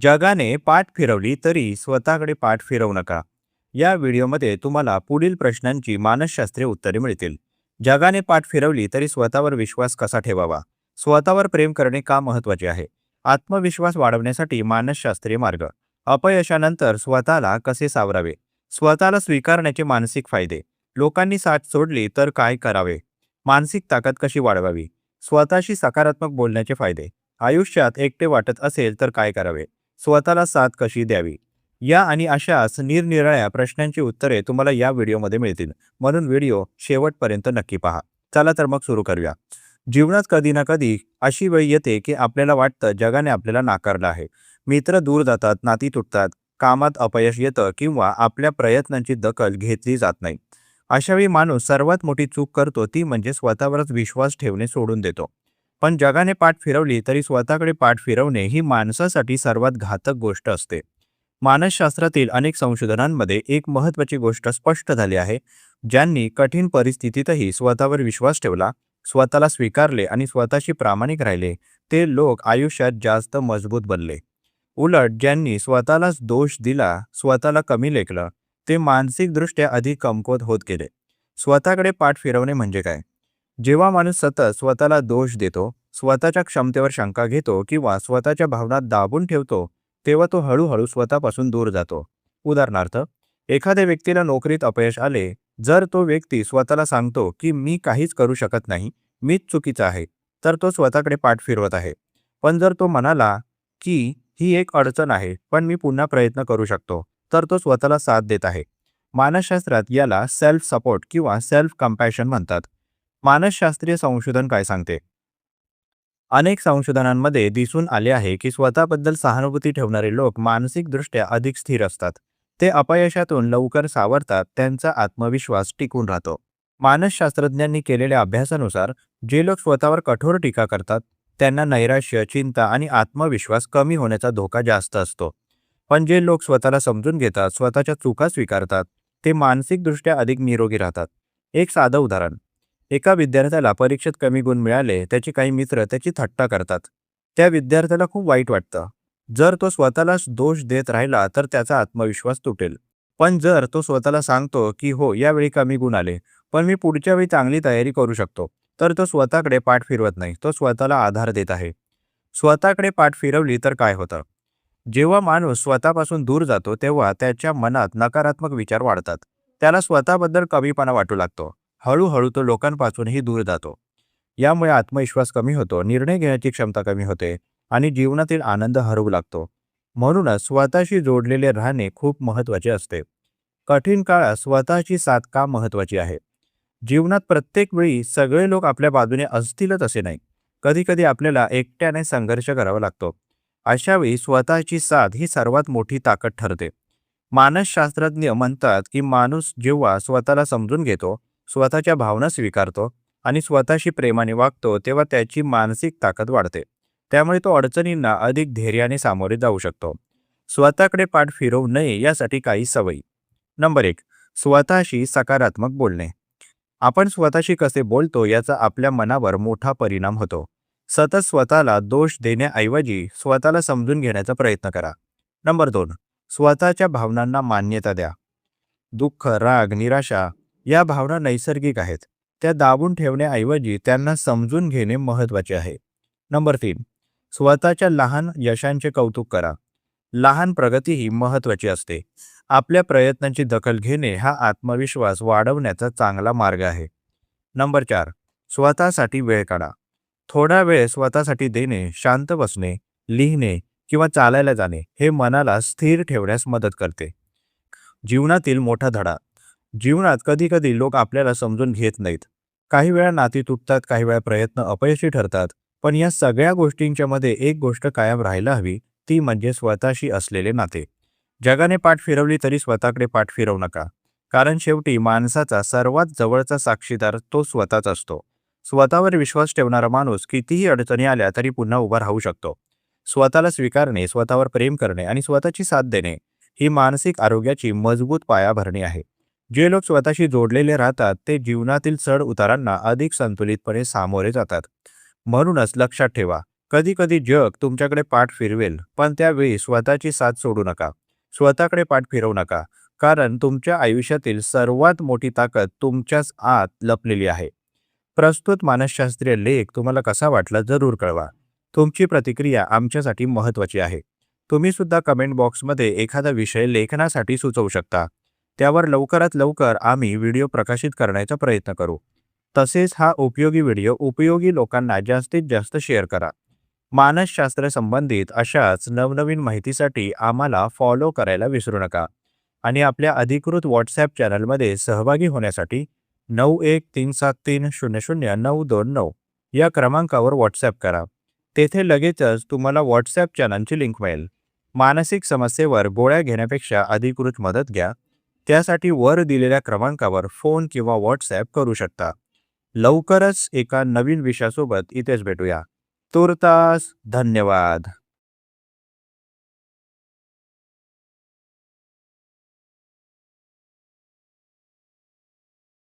जगाने पाठ फिरवली तरी स्वतःकडे पाठ फिरवू नका. या व्हिडिओमध्ये तुम्हाला पुढील प्रश्नांची मानसशास्त्रीय उत्तरे मिळतील. जगाने पाठ फिरवली तरी स्वतःवर विश्वास कसा ठेवावा? स्वतःवर प्रेम करणे का महत्त्वाचे आहे? आत्मविश्वास वाढवण्यासाठी मानसशास्त्रीय मार्ग. अपयशानंतर स्वतःला कसे सावरावे? स्वतःला स्वीकारण्याचे मानसिक फायदे. लोकांनी साथ सोडली तर काय करावे? मानसिक ताकद कशी वाढवावी? स्वतःशी सकारात्मक बोलण्याचे फायदे. आयुष्यात एकटे वाटत असेल तर काय करावे? स्वतःला साथ कशी द्यावी? या आणि अशाच निरनिराळ्या प्रश्नांची उत्तरे तुम्हाला या व्हिडिओमध्ये मिळतील. म्हणून व्हिडिओ शेवटपर्यंत नक्की पहा. चला तर मग सुरू करूया. जीवनात कधी ना कधी अशी वेळ येते की आपल्याला वाटतं जगाने आपल्याला नाकारलं आहे. मित्र दूर जातात, नाती तुटतात, कामात अपयश येतं किंवा आपल्या प्रयत्नांची दखल घेतली जात नाही. अशावेळी माणूस सर्वात मोठी चूक करतो ती म्हणजे स्वतःवरच विश्वास ठेवणे सोडून देतो. पण जगाने पाठ फिरवली तरी स्वतःकडे पाठ फिरवणे ही माणसासाठी सर्वात घातक गोष्ट असते. मानसशास्त्रातील अनेक संशोधनांमध्ये एक महत्त्वाची गोष्ट स्पष्ट झाली आहे. ज्यांनी कठीण परिस्थितीतही स्वतःवर विश्वास ठेवला, स्वतःला स्वीकारले आणि स्वतःशी प्रामाणिक राहिले, ते लोक आयुष्यात जास्त मजबूत बनले. उलट ज्यांनी स्वतःलाच दोष दिला, स्वतःला कमी लेखलं, ते मानसिकदृष्ट्या अधिक कमकुवत होत गेले. स्वतःकडे पाठ फिरवणे म्हणजे काय? जेव्हा माणूस सतत स्वतःला दोष देतो, स्वतःच्या क्षमतेवर शंका घेतो किंवा स्वतःच्या भावना दाबून ठेवतो, तेव्हा तो हळूहळू स्वतःपासून दूर जातो. उदाहरणार्थ, एखाद्या व्यक्तीला नोकरीत अपयश आले, जर तो व्यक्ती स्वतःला सांगतो की मी काहीच करू शकत नाही, मीच चुकीचा आहे, तर तो स्वतःकडे पाठ फिरवत आहे. पण जर तो म्हणाला की ही एक अडचण आहे, पण मी पुन्हा प्रयत्न करू शकतो, तर तो स्वतःला साथ देत आहे. मानसशास्त्रात याला सेल्फ सपोर्ट किंवा सेल्फ कंपॅशन म्हणतात. मानसशास्त्रीय संशोधन काय सांगते? अनेक संशोधनांमध्ये दिसून आले आहे की स्वतःबद्दल सहानुभूती ठेवणारे लोक मानसिकदृष्ट्या अधिक स्थिर असतात. ते अपयशातून लवकर सावरतात, त्यांचा आत्मविश्वास टिकून राहतो. मानसशास्त्रज्ञांनी केलेल्या अभ्यासानुसार जे लोक स्वतःवर कठोर टीका करतात, त्यांना नैराश्य, चिंता आणि आत्मविश्वास कमी होण्याचा धोका जास्त असतो. पण जे लोक स्वतःला समजून घेतात, स्वतःच्या चुका स्वीकारतात, ते मानसिकदृष्ट्या अधिक निरोगी राहतात. एक साधं उदाहरण. एका विद्यार्थ्याला परीक्षेत कमी गुण मिळाले, त्याचे काही मित्र त्याची थट्टा करतात. त्या विद्यार्थ्याला खूप वाईट वाटतं. जर तो स्वतःलाच दोष देत राहिला तर त्याचा आत्मविश्वास तुटेल. पण जर तो स्वतःला सांगतो की हो, यावेळी कमी गुण आले, पण मी पुढच्या वेळी चांगली तयारी करू शकतो, तर तो स्वतःकडे पाठ फिरवत नाही, तो स्वतःला आधार देत आहे. स्वतःकडे पाठ फिरवली तर काय होतं? जेव्हा माणूस स्वतःपासून दूर जातो तेव्हा त्याच्या मनात नकारात्मक विचार वाढतात. त्याला स्वतःबद्दल कमीपणा वाटू लागतो. हळूहळू तो लोकांपासूनही दूर जातो. यामुळे आत्मविश्वास कमी होतो, निर्णय घेण्याची क्षमता कमी होते आणि जीवनातील आनंद हरवू लागतो. म्हणूनच स्वतःशी जोडलेले राहणे खूप महत्त्वाचे असते. कठीण काळात स्वतःची साथ का महत्त्वाची आहे? जीवनात प्रत्येक वेळी सगळे लोक आपल्या बाजूने असतीलच असे नाही. कधीकधी आपल्याला एकट्याने संघर्ष करावा लागतो. अशावेळी स्वतःची साथ ही सर्वात मोठी ताकद ठरते. मानसशास्त्रज्ञ म्हणतात की माणूस जेव्हा स्वतःला समजून घेतो, स्वतःच्या भावना स्वीकारतो आणि स्वतःशी प्रेमाने वागतो, तेव्हा त्याची मानसिक ताकद वाढते. त्यामुळे तो अडचणींना अधिक धैर्याने सामोरे जाऊ शकतो. स्वतःकडे पाठ फिरवू नये यासाठी काही सवयी. नंबर 1. स्वतःशी सकारात्मक बोलणे. आपण स्वतःशी कसे बोलतो याचा आपल्या मनावर मोठा परिणाम होतो. सतत स्वतःला दोष देण्याऐवजी स्वतःला समजून घेण्याचा प्रयत्न करा. नंबर 2. स्वतःच्या भावनांना मान्यता द्या. दुःख, राग, निराशा या भावना नैसर्गिक आहेत. त्या दाबून ठेवण्याऐवजी त्यांना समजून घेणे महत्त्वाचे आहे. नंबर 3. स्वतःच्या लहान यशांचे कौतुक करा. लहान प्रगतीही महत्त्वाची असते. आपल्या प्रयत्नांची दखल घेणे हा आत्मविश्वास वाढवण्याचा चांगला मार्ग आहे. नंबर 4. स्वतःसाठी वेळ काढा. थोडा वेळ स्वतःसाठी देणे, शांत बसणे, लिहिणे किंवा चालायला जाणे हे मनाला स्थिर ठेवण्यास मदत करते. जीवनातील मोठा धडा. जीवनात कधी-कधी लोक आपल्याला समजून घेत नाहीत. काही वेळा नाती तुटतात, काही वेळा प्रयत्न अपयशी ठरतात. पण या सगळ्या गोष्टींच्या मध्ये एक गोष्ट कायम राहायला हवी, ती म्हणजे स्वतःशी असलेले नाते. जगाने पाठ फिरवली तरी स्वतःकडे पाठ फिरवू नका. कारण शेवटी माणसाचा सर्वात जवळचा साक्षीदार तो स्वतःच असतो. स्वतःवर विश्वास ठेवणारा माणूस कितीही अडचणी आल्या तरी पुन्हा उभा राहू शकतो. स्वतःला स्वीकारणे, स्वतःवर प्रेम करणे आणि स्वतःची साथ देणे ही मानसिक आरोग्याची मजबूत पायाभरणी आहे. जे लोक स्वतःशी जोडलेले राहतात ते जीवनातील चढ उतारांना अधिक संतुलितपणे सामोरे जातात. म्हणूनच लक्षात ठेवा, कधी कधी जग तुमच्याकडे पाठ फिरवेल, पण त्यावेळी स्वतःची साथ सोडू नका. स्वतःकडे पाठ फिरवू नका, कारण तुमच्या आयुष्यातील सर्वात मोठी ताकद तुमच्याच आत लपलेली आहे. प्रस्तुत मानसशास्त्रीय लेख तुम्हाला कसा वाटला जरूर कळवा. तुमची प्रतिक्रिया आमच्यासाठी महत्त्वाची आहे. तुम्ही सुद्धा कमेंट बॉक्समध्ये एखादा विषय लेखनासाठी सुचवू शकता. त्यावर लवकरात लवकर आम्ही व्हिडिओ प्रकाशित करण्याचा प्रयत्न करू. तसेच हा उपयोगी व्हिडिओ उपयोगी लोकांना जास्तीत जास्त शेअर करा. मानसशास्त्र संबंधित अशाच नवनवीन माहितीसाठी आम्हाला फॉलो करायला विसरू नका. आणि आपल्या अधिकृत व्हॉट्सॲप चॅनलमध्ये सहभागी होण्यासाठी 9137300929 या क्रमांकावर व्हॉट्सॲप करा. तेथे लगेचच तुम्हाला व्हॉट्सॲप चॅनलची लिंक मिळेल. मानसिक समस्येवर गोळ्या घेण्यापेक्षा अधिकृत मदत घ्या. त्यासाठी वर दिलेल्या क्रमांकावर फोन किंवा व्हॉट्सॲप करू शकता. लवकरच एका नवीन विषयासोबत इथेच भेटूया. तूर्तास धन्यवाद.